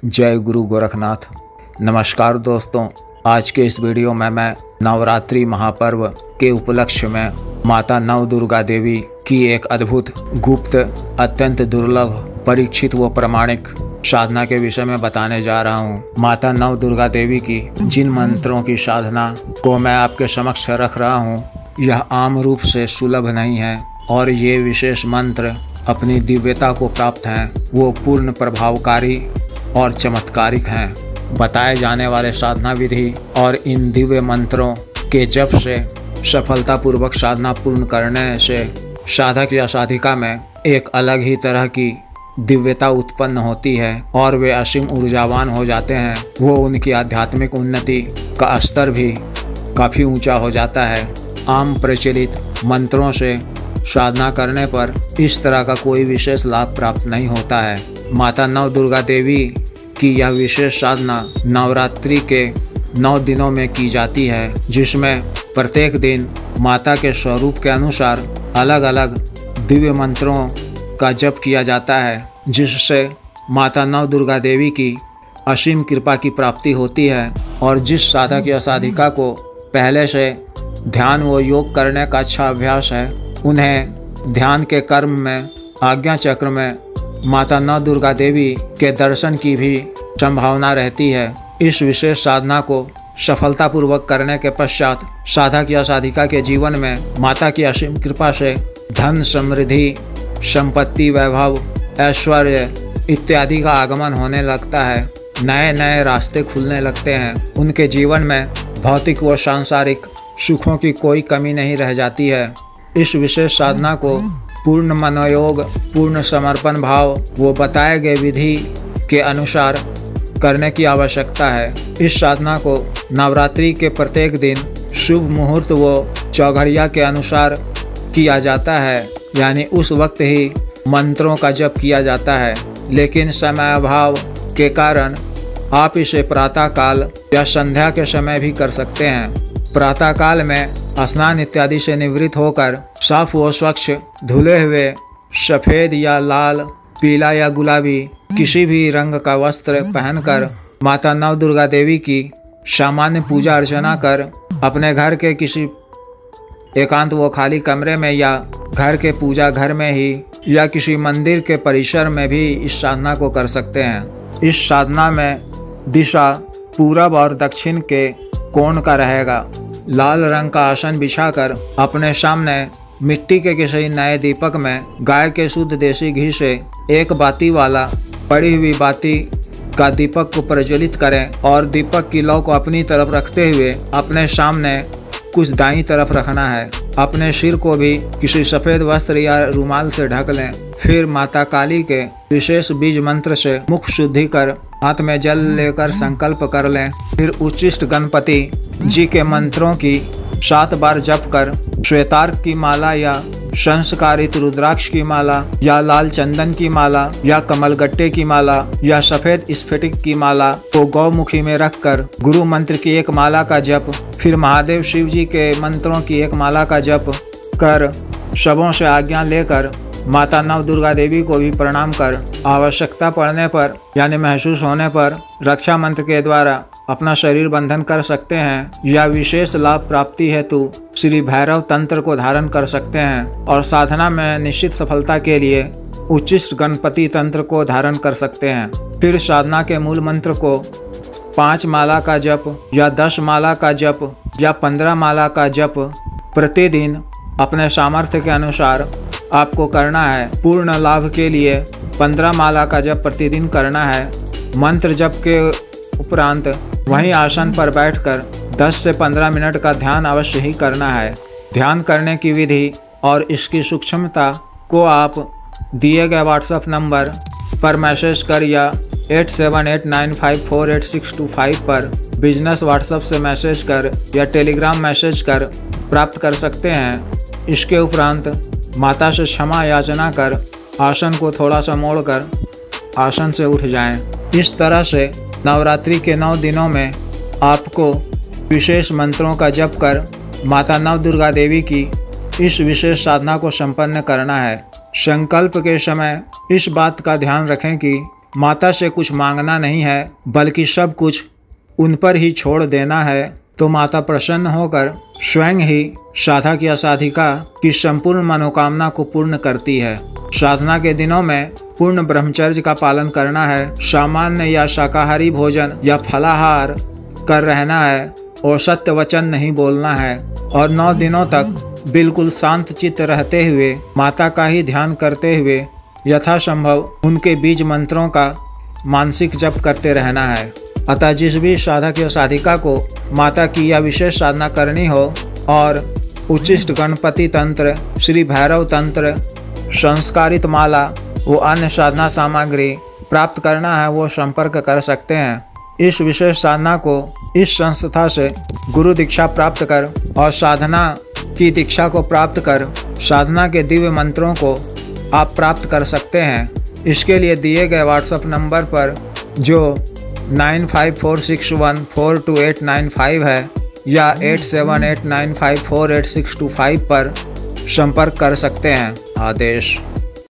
जय गुरु गोरखनाथ। नमस्कार दोस्तों, आज के इस वीडियो में मैं नवरात्रि महापर्व के उपलक्ष्य में माता नव दुर्गा देवी की एक अद्भुत, गुप्त, अत्यंत दुर्लभ, परीक्षित व प्रामाणिक साधना के विषय में बताने जा रहा हूँ। माता नव दुर्गा देवी की जिन मंत्रों की साधना को मैं आपके समक्ष रख रहा हूँ, यह आम रूप से सुलभ नहीं है और ये विशेष मंत्र अपनी दिव्यता को प्राप्त हैं। वो पूर्ण प्रभावकारी और चमत्कारिक हैं। बताए जाने वाले साधना विधि और इन दिव्य मंत्रों के जप से सफलतापूर्वक साधना पूर्ण करने से साधक या साधिका में एक अलग ही तरह की दिव्यता उत्पन्न होती है और वे असीम ऊर्जावान हो जाते हैं। वो उनकी आध्यात्मिक उन्नति का स्तर भी काफ़ी ऊंचा हो जाता है। आम प्रचलित मंत्रों से साधना करने पर इस तरह का कोई विशेष लाभ प्राप्त नहीं होता है। माता नव दुर्गा देवी की यह विशेष साधना नवरात्रि के 9 दिनों में की जाती है, जिसमें प्रत्येक दिन माता के स्वरूप के अनुसार अलग अलग दिव्य मंत्रों का जप किया जाता है, जिससे माता नव दुर्गा देवी की असीम कृपा की प्राप्ति होती है। और जिस साधक या साधिका को पहले से ध्यान व योग करने का अच्छा अभ्यास है, उन्हें ध्यान के कर्म में, आज्ञा चक्र में माता नव दुर्गा देवी के दर्शन की भी संभावना रहती है। इस विशेष साधना को सफलतापूर्वक करने के पश्चात साधक या साधिका के जीवन में माता की असीम कृपा से धन, समृद्धि, संपत्ति, वैभव, ऐश्वर्य इत्यादि का आगमन होने लगता है। नए नए रास्ते खुलने लगते हैं। उनके जीवन में भौतिक व सांसारिक सुखों की कोई कमी नहीं रह जाती है। इस विशेष साधना को पूर्ण मनोयोग, पूर्ण समर्पण भाव वो बताए गए विधि के अनुसार करने की आवश्यकता है। इस साधना को नवरात्रि के प्रत्येक दिन शुभ मुहूर्त व चौघड़िया के अनुसार किया जाता है, यानी उस वक्त ही मंत्रों का जप किया जाता है। लेकिन समय अभाव के कारण आप इसे प्रातः काल या संध्या के समय भी कर सकते हैं। प्रातः काल में स्नान इत्यादि से निवृत्त होकर साफ व स्वच्छ धुले हुए सफ़ेद या लाल, पीला या गुलाबी किसी भी रंग का वस्त्र पहनकर माता नव दुर्गा देवी की सामान्य पूजा अर्चना कर अपने घर के किसी एकांत व खाली कमरे में या घर के पूजा घर में ही या किसी मंदिर के परिसर में भी इस साधना को कर सकते हैं। इस साधना में दिशा पूरब और दक्षिण के कोण का रहेगा। लाल रंग का आसन बिछाकर अपने सामने मिट्टी के किसी नए दीपक में गाय के शुद्ध देसी घी से एक बाती वाला पड़ी हुई बाती का दीपक को प्रज्वलित करें और दीपक की लौ को अपनी तरफ रखते हुए अपने सामने कुछ दाईं तरफ रखना है। अपने सिर को भी किसी सफ़ेद वस्त्र या रुमाल से ढक लें। फिर माता काली के विशेष बीज मंत्र से मुख शुद्धि कर हाथ में जल लेकर संकल्प कर लें। फिर उच्चिष्ट गणपति जी के मंत्रों की 7 बार जप कर श्वेतार्क की माला या संस्कारित रुद्राक्ष की माला या लाल चंदन की माला या कमलगट्टे की माला या सफ़ेद स्फटिक की माला को गौमुखी में रखकर गुरु मंत्र की एक माला का जप, फिर महादेव शिव जी के मंत्रों की एक माला का जप कर सबों से आज्ञा लेकर माता नव दुर्गा देवी को भी प्रणाम कर आवश्यकता पड़ने पर यानी महसूस होने पर रक्षा मंत्र के द्वारा अपना शरीर बंधन कर सकते हैं या विशेष लाभ प्राप्ति हेतु श्री भैरव तंत्र को धारण कर सकते हैं और साधना में निश्चित सफलता के लिए उच्चिष्ट गणपति तंत्र को धारण कर सकते हैं। फिर साधना के मूल मंत्र को 5 माला का जप या 10 माला का जप या 15 माला का जप प्रतिदिन अपने सामर्थ्य के अनुसार आपको करना है। पूर्ण लाभ के लिए 15 माला का जप प्रतिदिन करना है। मंत्र जप के उपरांत वहीं आसन पर बैठकर 10 से 15 मिनट का ध्यान अवश्य ही करना है। ध्यान करने की विधि और इसकी सूक्ष्मता को आप दिए गए व्हाट्सएप नंबर पर मैसेज कर या 8789548625 पर बिजनेस व्हाट्सएप से मैसेज कर या टेलीग्राम मैसेज कर प्राप्त कर सकते हैं। इसके उपरांत माता से क्षमा याचना कर आसन को थोड़ा सा मोड़कर आसन से उठ जाएं। इस तरह से नवरात्रि के 9 दिनों में आपको विशेष मंत्रों का जप कर माता नव दुर्गा देवी की इस विशेष साधना को संपन्न करना है। संकल्प के समय इस बात का ध्यान रखें कि माता से कुछ मांगना नहीं है बल्कि सब कुछ उन पर ही छोड़ देना है तो माता प्रसन्न होकर स्वयं ही साधक या साधिका की संपूर्ण मनोकामना को पूर्ण करती है। साधना के दिनों में पूर्ण ब्रह्मचर्य का पालन करना है। सामान्य या शाकाहारी भोजन या फलाहार कर रहना है और सत्य वचन नहीं बोलना है और 9 दिनों तक बिल्कुल शांत चित्त रहते हुए माता का ही ध्यान करते हुए यथासंभव उनके बीज मंत्रों का मानसिक जप करते रहना है। अतः जिस भी साधक या साधिका को माता की यह विशेष साधना करनी हो और उच्चिष्ट गणपति तंत्र, श्री भैरव तंत्र, संस्कारित माला वो अन्य साधना सामग्री प्राप्त करना है वो संपर्क कर सकते हैं। इस विशेष साधना को इस संस्था से गुरु दीक्षा प्राप्त कर और साधना की दीक्षा को प्राप्त कर साधना के दिव्य मंत्रों को आप प्राप्त कर सकते हैं। इसके लिए दिए गए व्हाट्सएप नंबर पर जो 9546142895 है या 8789548625 पर संपर्क कर सकते हैं। आदेश।